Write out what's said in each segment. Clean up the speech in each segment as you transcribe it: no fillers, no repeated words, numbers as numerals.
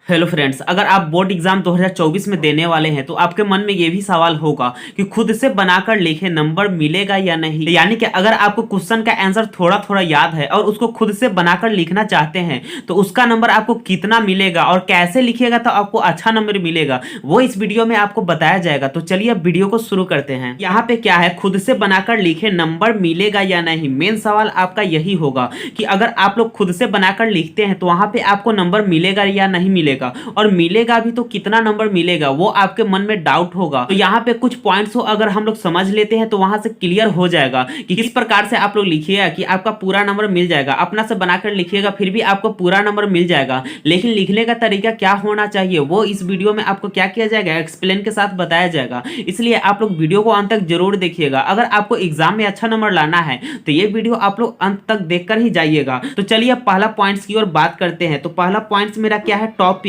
Hello friends, अगर आप board exam 2024 में देने वाले हैं तो आपके मन में ये भी सवाल होगा कि खुद से बनाकर लिखे नंबर मिलेगा या नहीं। यानी कि अगर आपको क्वेश्चन का आंसर थोड़ा थोड़ा याद है और उसको खुद से बनाकर लिखना चाहते हैं तो उसका नंबर आपको कितना मिलेगा और कैसे लिखिएगा तो आपको अच्छा नंबर मिलेगा, वो इस वीडियो में आपको बताया जाएगा। तो चलिए अब वीडियो को शुरू करते हैं। यहाँ पे क्या है, खुद से बनाकर लिखे नंबर मिलेगा या नहीं। मेन सवाल आपका यही होगा कि अगर आप लोग खुद से बनाकर लिखते हैं तो वहां पे आपको नंबर मिलेगा या नहीं मिलेगा, और मिलेगा भी तो कितना नंबर मिलेगा, वो आपके मन में डाउट होगा। तो यहाँ पे कुछ पॉइंट्स हो अगर हम लोग समझ लेते हैं तो वहां से क्लियर हो जाएगा कि किस प्रकार से आप लोग लिखिएगा कि आपका पूरा नंबर मिल जाएगा। अपना से बनाकर लिखिएगा फिर भी आपको पूरा नंबर मिल जाएगा, लेकिन लिखने का तरीका क्या होना चाहिए वो इस वीडियो में आपको क्या किया जाएगा, एक्सप्लेन के साथ बताया जाएगा। इसलिए आप लोग वीडियो को अंत तक जरूर देखिएगा। अगर आपको एग्जाम में अच्छा नंबर लाना है तो ये वीडियो आप लोग अंत तक देखकर ही जाइएगा। तो चलिए पहला पॉइंट्स की ओर बात करते हैं। तो पहला पॉइंट्स मेरा क्या है, टॉपिक।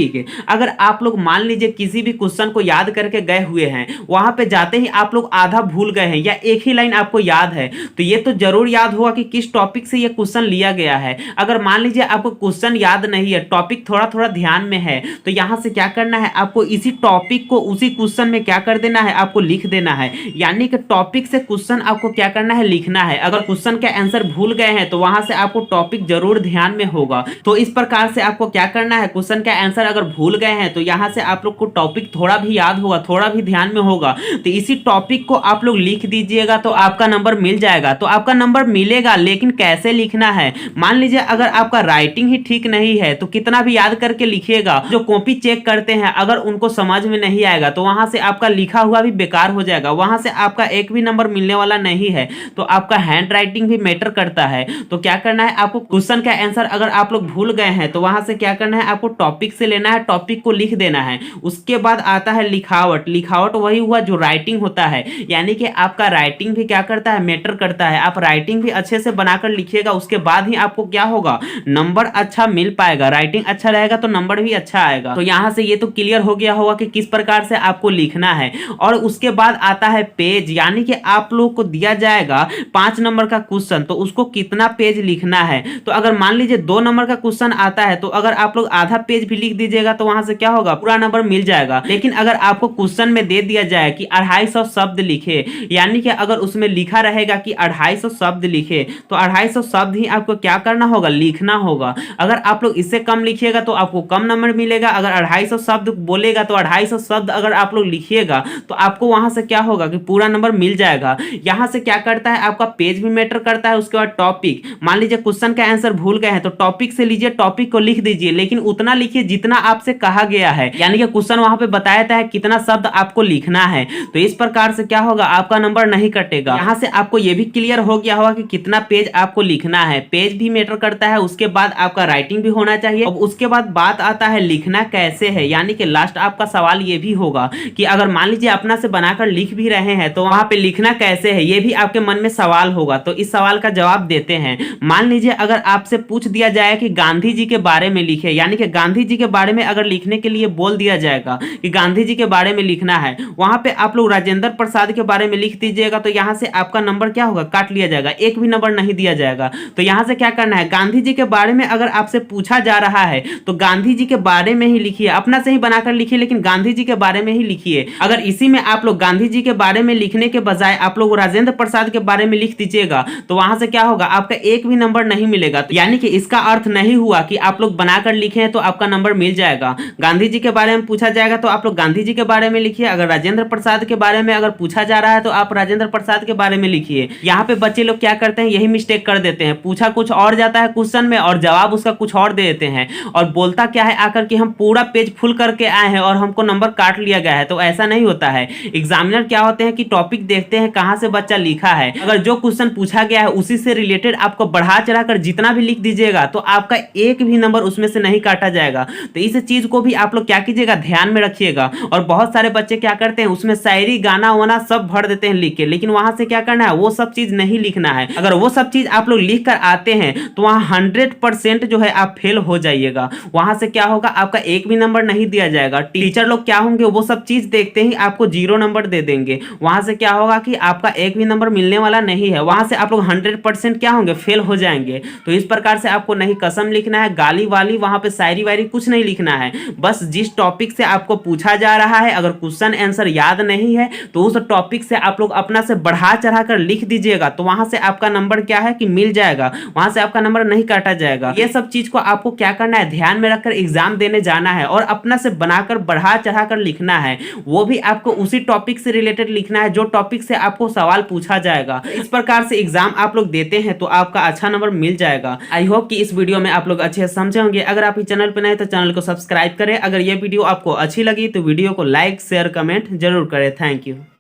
अगर आप लोग मान लीजिए किसी भी क्वेश्चन को याद करके गए हुए हैं, वहां पे जाते ही आप लोग आधा भूल गए हैं या एक ही लाइन आपको याद है, तो ये तो जरूर याद होगा कि किस टॉपिक से ये क्वेश्चन लिया गया है। अगर मान लीजिए आपको क्वेश्चन याद नहीं है, टॉपिक थोड़ा थोड़ा ध्यान में है, तो यहां से क्या करना है, आपको इसी टॉपिक को उसी क्वेश्चन में क्या कर देना है, आपको लिख देना है। यानी कि टॉपिक से क्वेश्चन आपको क्या करना है, लिखना है। अगर क्वेश्चन का आंसर भूल गए हैं तो वहां से आपको टॉपिक जरूर ध्यान में होगा। तो इस प्रकार से आपको क्या करना है, क्वेश्चन का आंसर अगर भूल गए हैं तो यहां से आप लोग को टॉपिक थोड़ा भी याद होगा, थोड़ा भी ध्यान में होगा, तो इसी टॉपिक को आप लोग लिख दीजिएगा तो आपका नंबर मिल जाएगा। तो आपका नंबर मिलेगा, लेकिन कैसे लिखना है। मान लीजिए अगर आपका राइटिंग ही ठीक नहीं है तो कितना भी याद करके लिखिएगा, जो कॉपी चेक करते हैं अगर उनको समझ में नहीं आएगा तो वहां से आपका लिखा हुआ भी बेकार हो जाएगा, वहां से आपका एक भी नंबर मिलने वाला नहीं है। तो आपका हैंड राइटिंग भी मैटर करता है। तो क्या करना है, आपको क्वेश्चन का आंसर अगर आप लोग भूल गए हैं तो वहां से क्या करना है, आपको टॉपिक से लेना है, टॉपिक को लिख देना है। उसके बाद आता है लिखावट। लिखावट वही हुआ जो राइटिंग होता है, यानी कि आपका राइटिंग भी क्या करता है, मैटर करता है। आप राइटिंग भी अच्छे से बनाकर लिखिएगा, उसके बाद ही आपको क्या होगा, नंबर अच्छा मिल पाएगा। राइटिंग अच्छा रहेगा तो नंबर भी अच्छा आएगा। तो यहां से ये तो क्लियर हो गया होगा कि किस प्रकार से आपको लिखना है। और उसके बाद आता है पेज, यानी कि आप लोग को दिया जाएगा 5 नंबर का क्वेश्चन, तो उसको कितना पेज लिखना है। तो अगर मान लीजिए 2 नंबर का क्वेश्चन आता है तो अगर आप लोग आधा पेज भी लिख दीजिएगा तो वहां से क्या होगा, पूरा नंबर मिल जाएगा। लेकिन अगर आपको क्वेश्चन में दे दिया जाए कि 250 शब्द लिखे, यानी कि अगर उसमें लिखा रहेगा कि 250 शब्द लिखे, तो 250 शब्द ही आपको क्या करना होगा, लिखना होगा। अगर आप लोग इससे कम लिखिएगा तो आपको कम नंबर मिलेगा। अगर 250 शब्द बोलेगा तो 250 शब्द अगर आप लोग लिखिएगा तो आपको वहां से क्या होगा कि पूरा नंबर मिल जाएगा। यहां से क्या करता है, आपका पेज भी मैटर करता है। उसके बाद टॉपिक, मान लीजिए क्वेश्चन का आंसर भूल गए हैं तो टॉपिक से लीजिए, टॉपिक को लिख दीजिए, लेकिन उतना लिखिए जितना आपसे कहा गया है। यानी कि क्वेश्चन वहां पे बताया है कितना शब्द आपको लिखना है। तो इस प्रकार से क्या होगा, आपका नंबर नहीं कटेगा। यहां से आपको यह भी क्लियर हो गया होगा कि कितना पेज आपको लिखना है। पेज भी मैटर करता है। उसके बाद आपका राइटिंग भी होना चाहिए। अब उसके बाद बात आता है लिखना कैसे है, यानी कि लास्ट आपका सवाल ये भी होगा कि अगर मान लीजिए अपना से बनाकर लिख भी रहे हैं तो वहां पे लिखना कैसे है, ये भी आपके मन में सवाल होगा। तो इस सवाल का जवाब देते हैं। मान लीजिए अगर आपसे पूछ दिया जाए कि गांधी जी के बारे में लिखे, यानी कि गांधी जी के बारे में अगर लिखने के लिए बोल दिया जाएगा कि गांधी जी के बारे में लिखना है, वहां पे आप लोग राजेंद्र प्रसाद के बारे में लिख दीजिएगा तो यहां से आपका नंबर क्या होगा, काट लिया जाएगा, एक भी नंबर नहीं दिया जाएगा। तो यहां से क्या करना है, गांधी जी के बारे में अगर आपसे पूछा जा रहा है तो गांधी जी के बारे में ही लिखिए। अपना से ही बनाकर लिखिए, लेकिन गांधी जी के बारे में ही लिखिए। अगर इसी में आप लोग गांधी जी के बारे में लिखने के बजाय आप लोग राजेंद्र प्रसाद के बारे में लिख दीजिएगा तो वहां से क्या होगा, आपका एक भी नंबर नहीं मिलेगा। तो यानी कि इसका अर्थ नहीं हुआ कि आप लोग बनाकर लिखे तो आपका नंबर मिल जाएगा। गांधी जी के बारे में पूछा जाएगा तो आप लोग गांधी जी के बारे में लिखिए। अगर राजेंद्र प्रसाद के बारे में अगर पूछा जा रहा है तो आप राजेंद्र प्रसाद के बारे में लिखिए। यहाँ पे बच्चे लोग क्या करते हैं, यही मिस्टेक कर देते हैं। पूछा कुछ और जाता है क्वेश्चन में और जवाब उसका कुछ और दे देते हैं, और बोलता क्या है आकर कि हम पूरा पेज फुल करके आए हैं और हमको नंबर काट लिया गया है। तो ऐसा नहीं होता है। एग्जामिनर क्या होते हैं कि टॉपिक देखते हैं कहां से बच्चा लिखा है। अगर जो क्वेश्चन पूछा गया है उसी से रिलेटेड आपको बढ़ा चढ़ाकर जितना भी लिख दीजिएगा तो आपका एक भी नंबर उसमें से नहीं काटा जाएगा। तो इस चीज को भी आप लोग क्या कीजिएगा, ध्यान में रखिएगा। और बहुत सारे बच्चे क्या करते हैं, उसमें शायरी गाना वाना सब भर देते हैं लिख के, लेकिन वहां से क्या करना है, वो सब चीज नहीं लिखना है। अगर वो सब चीज आप लोग लिख कर आते हैं तो वहां 100% जो है आप फेल हो जाइएगा। वहां से क्या होगा, आपका एक भी नंबर नहीं दिया जाएगा। टीचर लोग क्या होंगे, वो सब चीज देखते ही आपको 0 नंबर दे देंगे। वहां से क्या होगा कि आपका एक भी नंबर मिलने वाला नहीं है। वहां से आप लोग 100% क्या होंगे, फेल हो जाएंगे। तो इस प्रकार से आपको नहीं कसम लिखना है, गाली वाली, वहां पे शायरी वायरी कुछ नहीं लिखना है। बस जिस टॉपिक से आपको पूछा जा रहा है अगर क्वेश्चन आंसर याद नहीं है तो उस टॉपिक से आप लोग अपना से बढ़ा चढ़ा कर लिख दीजिएगा, तो वहां से आपका नंबर क्या है कि मिल जाएगा, वहां से आपका नंबर नहीं काटा जाएगा। ये सब चीज को आपको क्या करना है, ध्यान में रखकर एग्जाम देने जाना है और अपना से बनाकर बढ़ा चढ़ा कर लिखना है। वो भी आपको उसी टॉपिक से रिलेटेड लिखना है जो टॉपिक से आपको सवाल पूछा जाएगा। इस प्रकार से एग्जाम आप लोग देते हैं तो आपका अच्छा नंबर मिल जाएगा। आई होप कि इस वीडियो में आप लोग अच्छे से समझे होंगे। अगर आप इस चैनल पर नए तो चैनल को सब्सक्राइब करें। अगर ये वीडियो आपको अच्छी लगी तो वीडियो को लाइक शेयर कमेंट जरूर करें। Thank you.